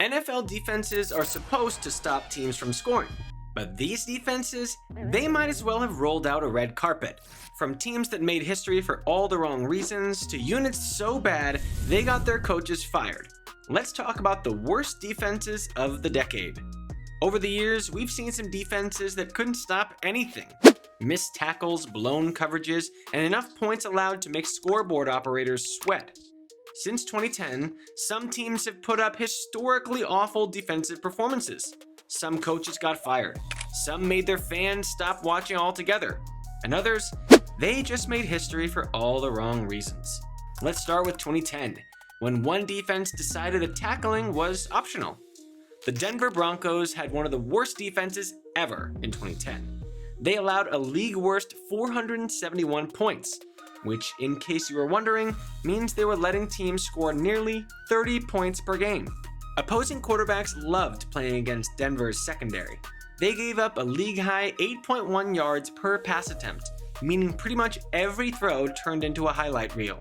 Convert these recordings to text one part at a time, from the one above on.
NFL defenses are supposed to stop teams from scoring, but these defenses, they might as well have rolled out a red carpet. From teams that made history for all the wrong reasons to units so bad they got their coaches fired. Let's talk about the worst defenses of the decade. Over the years, we've seen some defenses that couldn't stop anything. Missed tackles, blown coverages, and enough points allowed to make scoreboard operators sweat. Since 2010, some teams have put up historically awful defensive performances. Some coaches got fired. Some made their fans stop watching altogether. And others, they just made history for all the wrong reasons. Let's start with 2010, when one defense decided that tackling was optional. The Denver Broncos had one of the worst defenses ever in 2010. They allowed a league-worst 471 points, which, in case you were wondering, means they were letting teams score nearly 30 points per game. Opposing quarterbacks loved playing against Denver's secondary. They gave up a league-high 8.1 yards per pass attempt, meaning pretty much every throw turned into a highlight reel.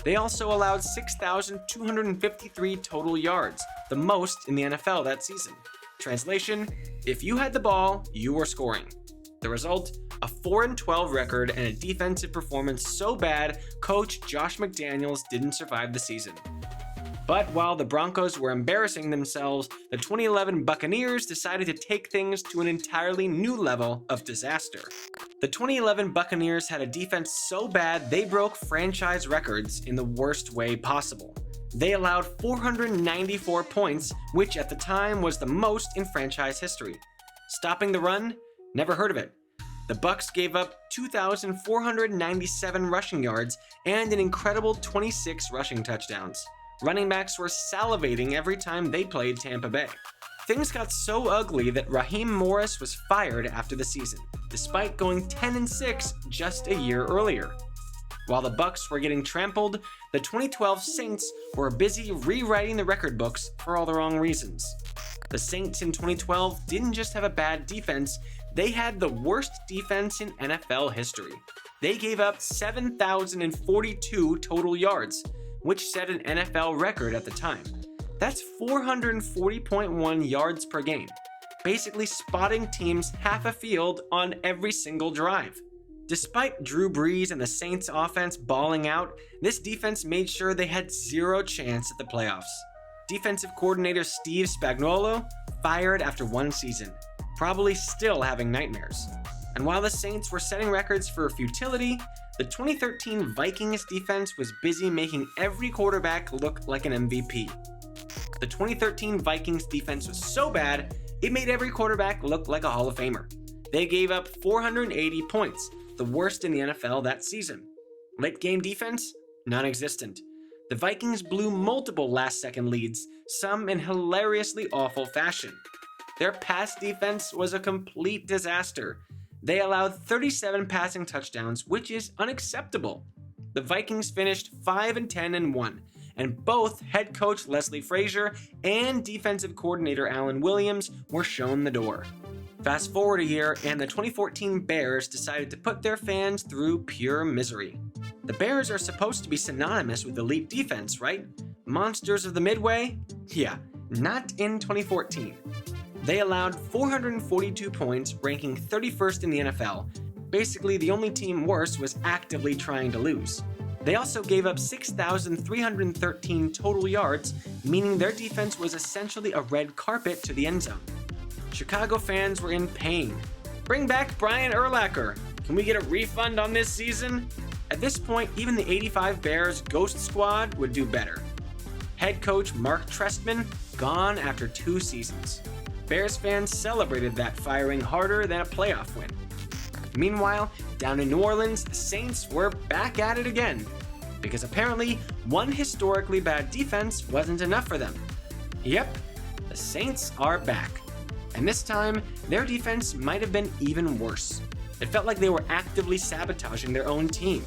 They also allowed 6,253 total yards, the most in the NFL that season. Translation: if you had the ball, you were scoring. The result? A 4-12 record and a defensive performance so bad, coach Josh McDaniels didn't survive the season. But while the Broncos were embarrassing themselves, the 2011 Buccaneers decided to take things to an entirely new level of disaster. The 2011 Buccaneers had a defense so bad they broke franchise records in the worst way possible. They allowed 494 points, which at the time was the most in franchise history. Stopping the run? Never heard of it. The Bucs gave up 2,497 rushing yards and an incredible 26 rushing touchdowns. Running backs were salivating every time they played Tampa Bay. Things got so ugly that Raheem Morris was fired after the season, despite going 10-6 just a year earlier. While the Bucs were getting trampled, the 2012 Saints were busy rewriting the record books for all the wrong reasons. The Saints in 2012 didn't just have a bad defense, they had the worst defense in NFL history. They gave up 7,042 total yards, which set an NFL record at the time. That's 440.1 yards per game, basically spotting teams half a field on every single drive. Despite Drew Brees and the Saints offense balling out, this defense made sure they had zero chance at the playoffs. Defensive coordinator Steve Spagnuolo fired after one season, probably still having nightmares. And while the Saints were setting records for futility, the 2013 Vikings defense was busy making every quarterback look like an MVP. The 2013 Vikings defense was so bad, it made every quarterback look like a Hall of Famer. They gave up 480 points, the worst in the NFL that season. Late game defense? Non-existent. The Vikings blew multiple last-second leads, some in hilariously awful fashion. Their pass defense was a complete disaster. They allowed 37 passing touchdowns, which is unacceptable. The Vikings finished 5-10-1, and both head coach Leslie Frazier and defensive coordinator Alan Williams were shown the door. Fast forward a year, and the 2014 Bears decided to put their fans through pure misery. The Bears are supposed to be synonymous with elite defense, right? Monsters of the Midway? Yeah, not in 2014. They allowed 442 points, ranking 31st in the NFL. Basically, the only team worse was actively trying to lose. They also gave up 6,313 total yards, meaning their defense was essentially a red carpet to the end zone. Chicago fans were in pain. Bring back Brian Urlacher. Can we get a refund on this season? At this point, even the '85 Bears Ghost Squad would do better. Head coach Mark Trestman gone after 2 seasons. Bears fans celebrated that firing harder than a playoff win. Meanwhile, down in New Orleans, the Saints were back at it again, because apparently one historically bad defense wasn't enough for them. Yep, the Saints are back. And this time, their defense might have been even worse. It felt like they were actively sabotaging their own team.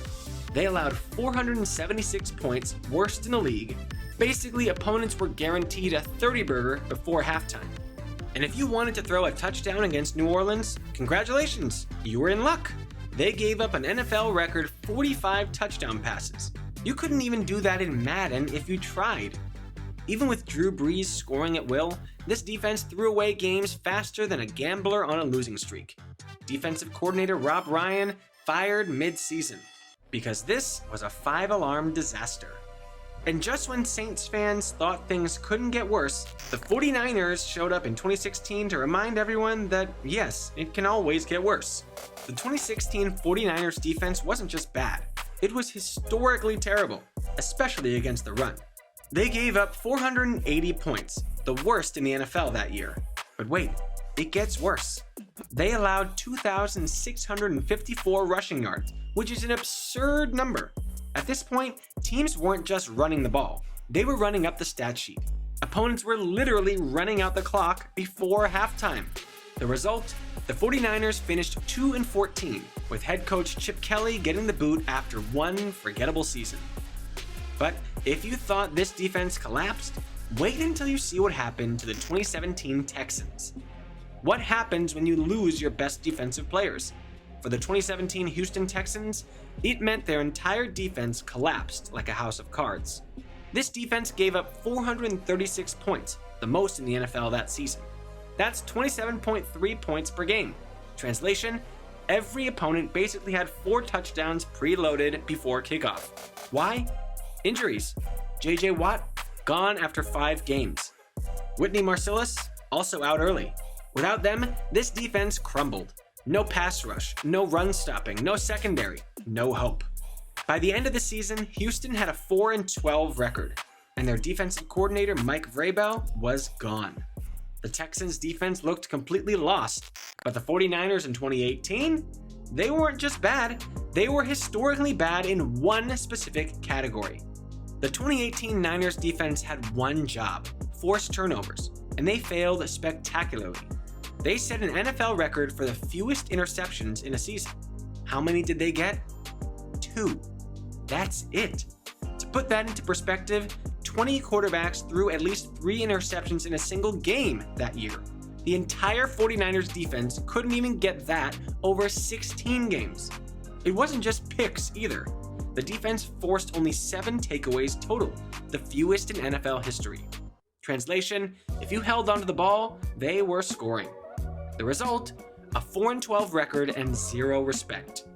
They allowed 476 points, worst in the league. Basically, opponents were guaranteed a 30-burger before halftime. And if you wanted to throw a touchdown against New Orleans, congratulations, you were in luck. They gave up an NFL record 45 touchdown passes. You couldn't even do that in Madden if you tried. Even with Drew Brees scoring at will, this defense threw away games faster than a gambler on a losing streak. Defensive coordinator Rob Ryan fired mid-season because this was a 5-alarm disaster. And just when Saints fans thought things couldn't get worse, the 49ers showed up in 2016 to remind everyone that yes, it can always get worse. The 2016 49ers defense wasn't just bad, it was historically terrible, especially against the run. They gave up 480 points, the worst in the NFL that year. But wait, it gets worse. They allowed 2,654 rushing yards, which is an absurd number. At this point, teams weren't just running the ball, they were running up the stat sheet. Opponents were literally running out the clock before halftime. The result? The 49ers finished 2-14, with head coach Chip Kelly getting the boot after one forgettable season. But if you thought this defense collapsed, wait until you see what happened to the 2017 Texans. What happens when you lose your best defensive players? For the 2017 Houston Texans, it meant their entire defense collapsed like a house of cards. This defense gave up 436 points, the most in the NFL that season. That's 27.3 points per game. Translation: every opponent basically had 4 touchdowns preloaded before kickoff. Why? Injuries. J.J. Watt, gone after 5 games. Whitney Marsalis, also out early. Without them, this defense crumbled. No pass rush, no run stopping, no secondary, no hope. By the end of the season, Houston had a 4-12 record, and their defensive coordinator Mike Vrabel was gone. The Texans' defense looked completely lost, but the 49ers in 2018, they weren't just bad, they were historically bad in one specific category. The 2018 Niners defense had one job: force turnovers, and they failed spectacularly. They set an NFL record for the fewest interceptions in a season. How many did they get? 2. That's it. To put that into perspective, 20 quarterbacks threw at least 3 interceptions in a single game that year. The entire 49ers defense couldn't even get that over 16 games. It wasn't just picks either. The defense forced only 7 takeaways total, the fewest in NFL history. Translation: if you held onto the ball, they were scoring. The result? A 4-12 record and 0 respect.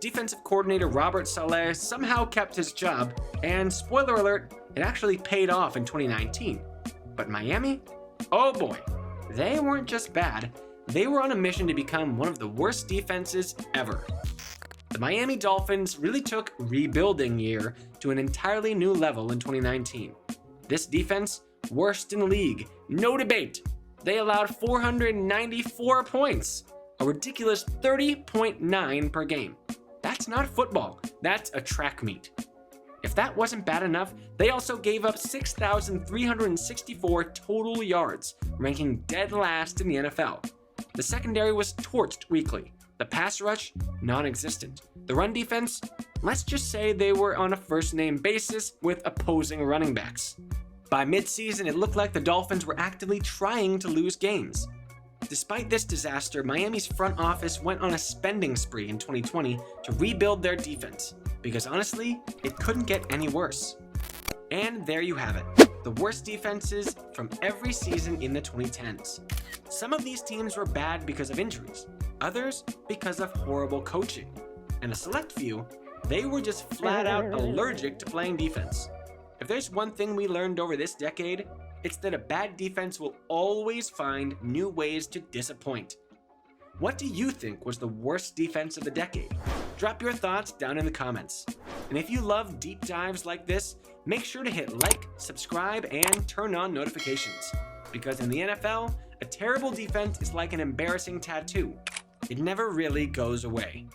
Defensive coordinator Robert Saleh somehow kept his job, and spoiler alert, it actually paid off in 2019. But Miami? Oh boy, they weren't just bad, they were on a mission to become one of the worst defenses ever. The Miami Dolphins really took rebuilding year to an entirely new level in 2019. This defense, worst in the league, no debate. They allowed 494 points, a ridiculous 30.9 per game. That's not football, that's a track meet. If that wasn't bad enough, they also gave up 6,364 total yards, ranking dead last in the NFL. The secondary was torched weekly. The pass rush, non-existent. The run defense, let's just say they were on a first-name basis with opposing running backs. By mid-season, it looked like the Dolphins were actively trying to lose games. Despite this disaster, Miami's front office went on a spending spree in 2020 to rebuild their defense, because honestly, it couldn't get any worse. And there you have it, the worst defenses from every season in the 2010s. Some of these teams were bad because of injuries, others because of horrible coaching, and a select few, they were just flat out allergic to playing defense. If there's one thing we learned over this decade, it's that a bad defense will always find new ways to disappoint. What do you think was the worst defense of the decade? Drop your thoughts down in the comments. And if you love deep dives like this, make sure to hit like, subscribe, and turn on notifications. Because in the NFL, a terrible defense is like an embarrassing tattoo. It never really goes away.